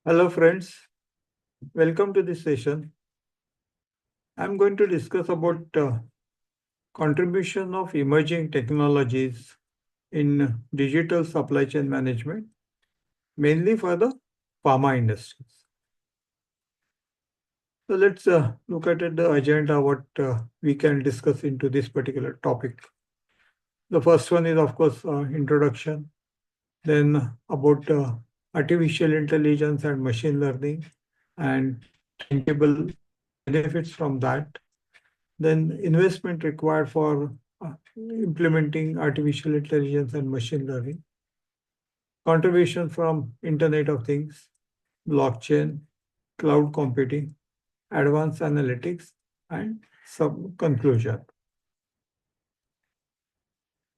Hello, friends. Welcome to this session. I'm going to discuss about contribution of emerging technologies in digital supply chain management, mainly for the pharma industries. So let's look at the agenda, what we can discuss into this particular topic. The first one is, of course, introduction, then about artificial intelligence and machine learning and tangible benefits from that. Then investment required for implementing artificial intelligence and machine learning, contribution from Internet of Things, blockchain, cloud computing, advanced analytics, and some conclusion.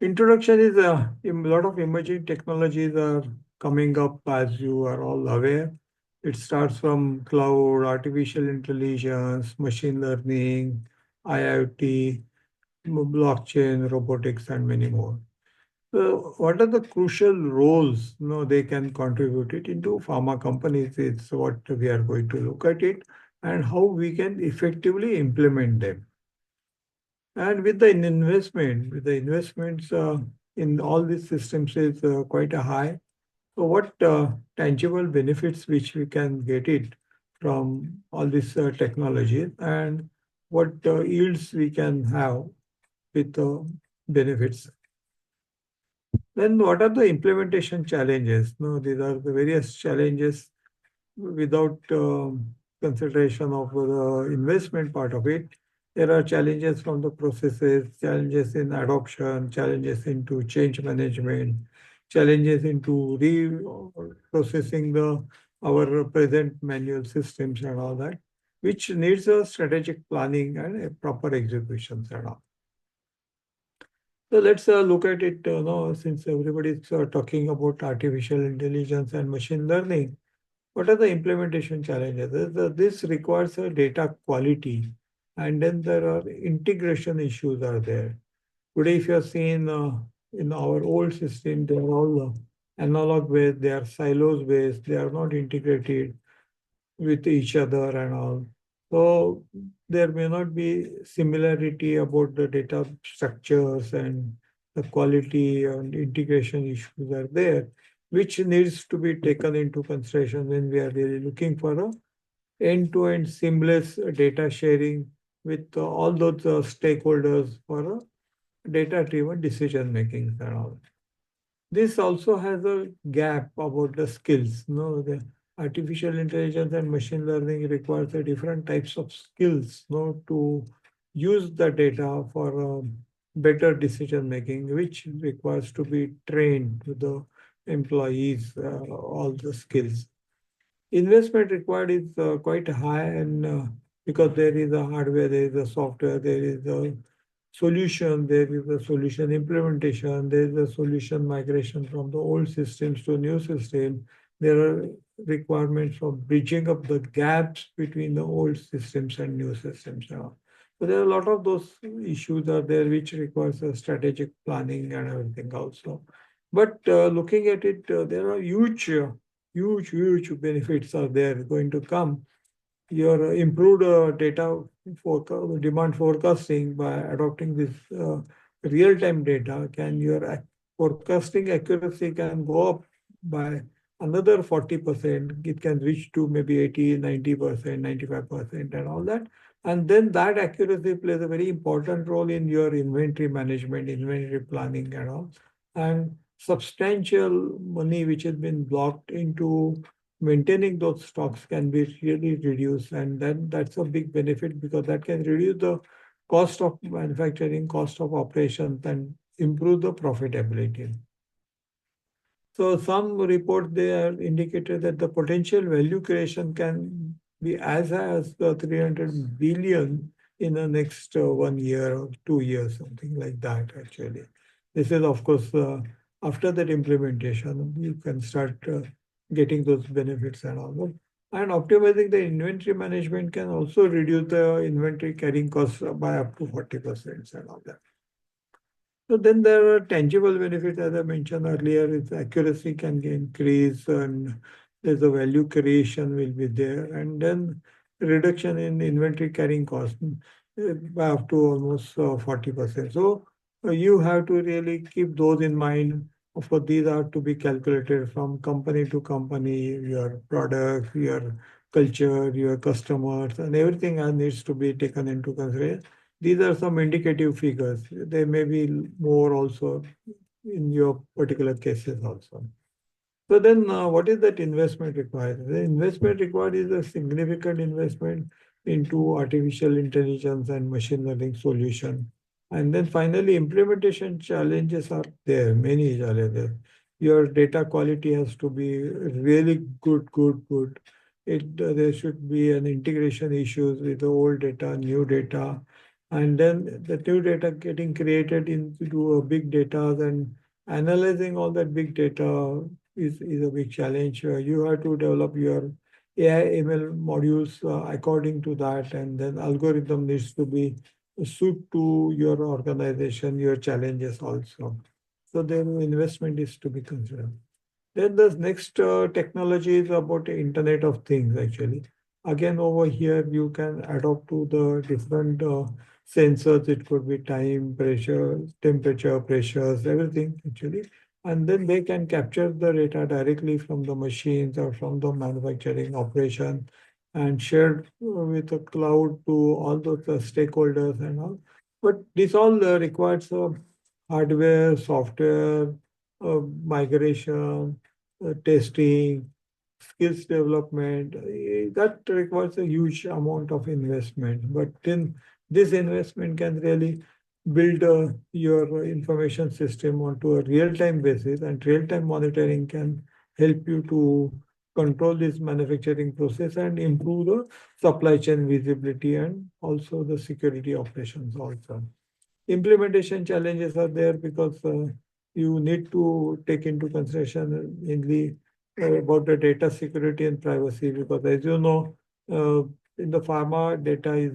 Introduction is a lot of emerging technologies are coming up, as you are all aware. It starts from cloud, artificial intelligence, machine learning, IoT, blockchain, robotics, and many more. So what are the crucial roles they can contribute it into pharma companies is what we are going to look at it and how we can effectively implement them. And with the investments in all these systems is quite a high. So what tangible benefits which we can get it from all these technologies and what yields we can have with benefits. Then what are the implementation challenges? No, these are the various challenges without consideration of the investment part of it. There are challenges from the processes, challenges in adoption, challenges into change management, challenges into reprocessing the our present manual systems and all that, which needs a strategic planning and a proper executions and all. So let's look at it now, since everybody is talking about artificial intelligence and machine learning. What are the implementation challenges? This requires a data quality, and then there are integration issues are there. Today, if you have seen in our old system, they are all analog based, they are silos based, they are not integrated with each other and all. So there may not be similarity about the data structures and the quality and integration issues are there, which needs to be taken into consideration when we are really looking for a end-to-end seamless data sharing with all those stakeholders for a data-driven decision making and all. This also has a gap about the skills. No, the artificial intelligence and machine learning requires a different types of skills, to use the data for better decision making, which requires to be trained to the employees, all the skills. Investment required is quite high, and because there is a hardware, there is a software, there is a solution, there is a solution implementation, there is a solution migration from the old systems to new system. There are requirements for bridging up the gaps between the old systems and new systems now. So there are a lot of those issues are there which requires a strategic planning and everything also. But looking at it, there are huge benefits are there going to come. Your improved data demand forecasting by adopting this real-time data can forecasting accuracy can go up by another 40%. It can reach to maybe 80, 90%, 95% and all that. And then that accuracy plays a very important role in your inventory management, inventory planning and all. And substantial money which has been blocked into maintaining those stocks can be really reduced, and then that's a big benefit because that can reduce the cost of manufacturing, cost of operations, and improve the profitability. So some report there indicated that the potential value creation can be as high as 300 billion in the next 1 year or 2 years, something like that actually. This is of course after that implementation, you can start getting those benefits and all that. And optimizing the inventory management can also reduce the inventory carrying costs by up to 40% and all that. So then there are tangible benefits, as I mentioned earlier, is accuracy can increase and there's a value creation will be there, and then reduction in inventory carrying cost by up to almost 40%. So you have to really keep those in mind. Of course, these are to be calculated from company to company, your products, your culture, your customers, and everything else needs to be taken into consideration. These are some indicative figures. There may be more also in your particular cases also. So then, what is that investment required? The investment required is a significant investment into artificial intelligence and machine learning solution. And then finally, implementation challenges are there, many challenges. Your data quality has to be really good. There should be an integration issues with the old data, new data, and then the new data getting created into a big data and analyzing all that big data is a big challenge. You have to develop your AI ML modules according to that, and then algorithm needs to be suit to your organization, your challenges also. So then investment is to be considered. Then the next technology is about the Internet of Things actually. Again, over here you can adopt to the different sensors. It could be time, pressure, temperature, pressures, everything actually. And then they can capture the data directly from the machines or from the manufacturing operation and shared with the cloud to all those stakeholders and all. But this all requires hardware, software, migration, testing, skills development. That requires a huge amount of investment. But then this investment can really build your information system onto a real-time basis, and real-time monitoring can help you to control this manufacturing process and improve the supply chain visibility and also the security operations also. Implementation challenges are there because you need to take into consideration mainly about the data security and privacy, because as you know, uh, in the pharma data is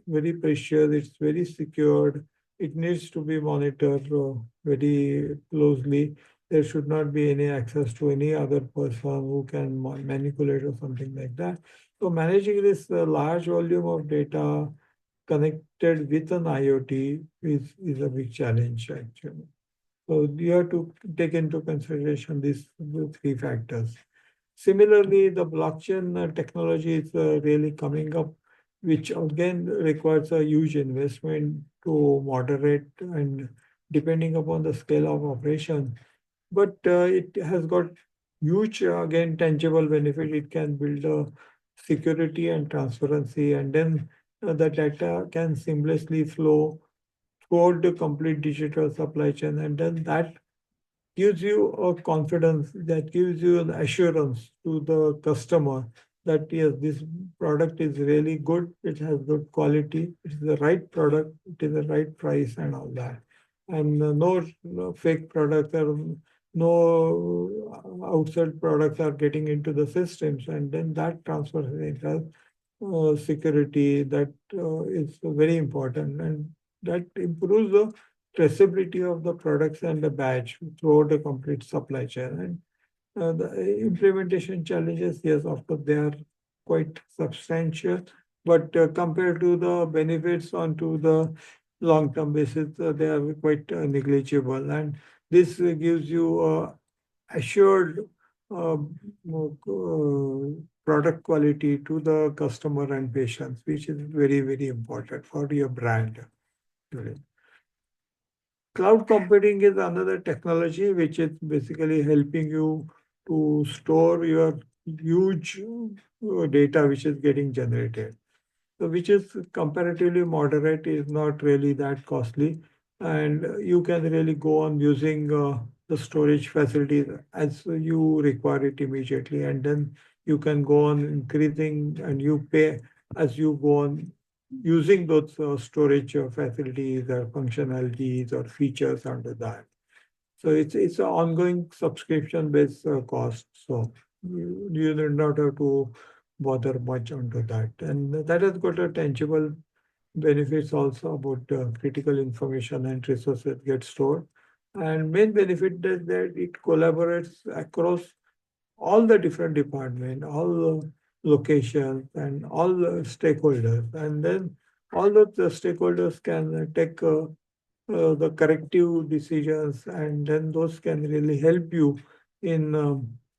very precious, it's very secured, it needs to be monitored very closely. There should not be any access to any other person who can manipulate or something like that. So managing this large volume of data connected with an IoT is a big challenge actually. So you have to take into consideration these three factors. Similarly, the blockchain technology is really coming up, which again requires a huge investment to moderate and depending upon the scale of operation. But it has got huge, again, tangible benefit. It can build a security and transparency, and then the data can seamlessly flow throughout the complete digital supply chain, and then that gives you a confidence, that gives you an assurance to the customer that yes, this product is really good, it has good quality, it is the right product, it is the right price and all that. And no fake products or no outside products are getting into the systems, and then that transfers into security that is very important, and that improves the traceability of the products and the batch throughout the complete supply chain. And the implementation challenges, yes, of course, they are quite substantial, but compared to the benefits onto the long-term basis, they are quite negligible. And this gives you assured uh, product quality to the customer and patients, which is very important for your brand today. Cloud computing is another technology which is basically helping you to store your huge data which is getting generated. So which is comparatively moderate, is not really that costly, and you can really go on using the storage facilities as you require it immediately, and then you can go on increasing and you pay as you go on using those storage facilities or functionalities or features under that. So it's an ongoing subscription based cost. So you do not have to bother much onto that, and that has got a tangible benefits also about critical information and resources get stored. And main benefit is that it collaborates across all the different departments, all the locations, and all the stakeholders. And then all the stakeholders can take the corrective decisions, and then those can really help you in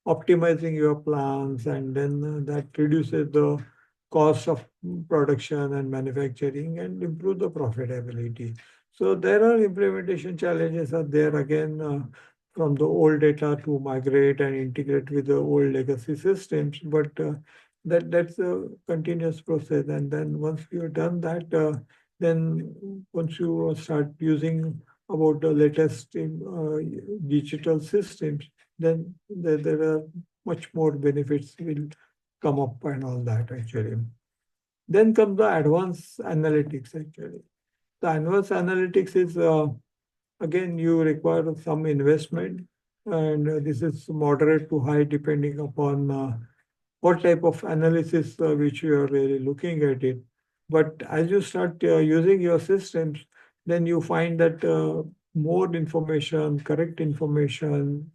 optimizing your plans, and then that reduces the cost of production and manufacturing and improve the profitability. So there are implementation challenges are there again, from the old data to migrate and integrate with the old legacy systems, but that's a continuous process. And then once you've done that, then once you start using about the latest digital systems, then there are much more benefits will come up and all that actually. Then comes the advanced analytics actually. The advanced analytics is again you require some investment, and this is moderate to high depending upon what type of analysis which you are really looking at it. But as you start using your systems, then you find that more information, correct information,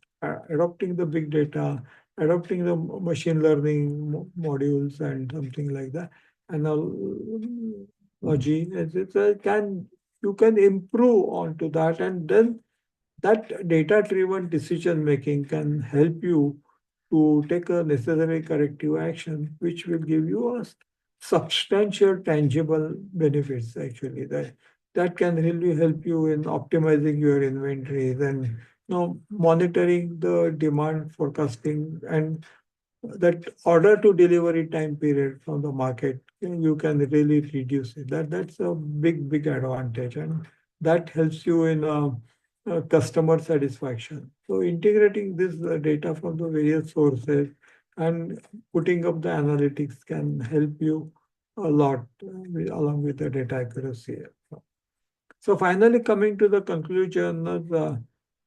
adopting the big data, adopting the machine learning modules and something like that, analogy, can you can improve onto that, and then that data driven decision making can help you to take a necessary corrective action, which will give you a substantial tangible benefits actually. That can really help you in optimizing your inventories, and monitoring the demand forecasting, and that order to delivery time period from the market, you can really reduce it. That's a big advantage, and that helps you in customer satisfaction. So integrating this data from the various sources and putting up the analytics can help you a lot, along with the data accuracy. So finally, coming to the conclusion,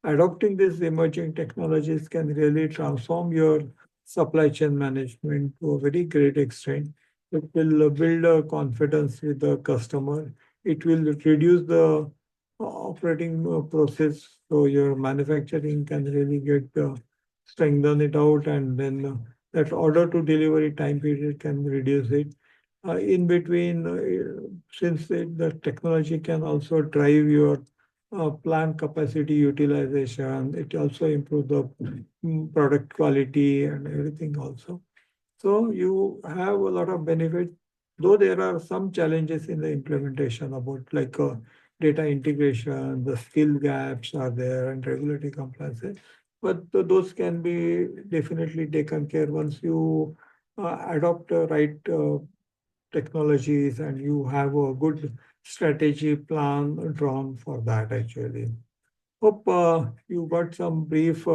adopting these emerging technologies can really transform your supply chain management to a very great extent. It will build a confidence with the customer. It will reduce the operating process, so your manufacturing can really get strengthen it out, and then that order to delivery time period can reduce it. In between, since the technology can also drive your plant capacity utilization, it also improve the product quality and everything also. So you have a lot of benefits, though there are some challenges in the implementation about like data integration, the skill gaps are there, and regulatory compliances. But those can be definitely taken care once you adopt the right technologies, and you have a good strategy plan drawn for that actually. Hope you got some brief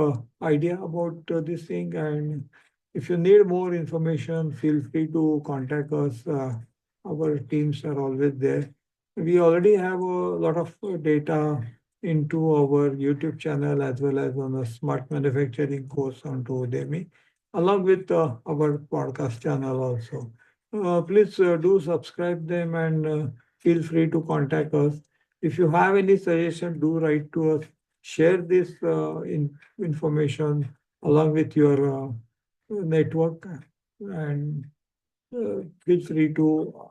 idea about this thing, and if you need more information, feel free to contact us. Our teams are always there. We already have a lot of data into our YouTube channel as well as on the Smart Manufacturing course onto Udemy, along with our podcast channel also. Please do subscribe them, and feel free to contact us. If you have any suggestion, do write to us. Share this information along with your network, and feel free to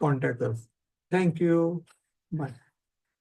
contact us. Thank you. Bye.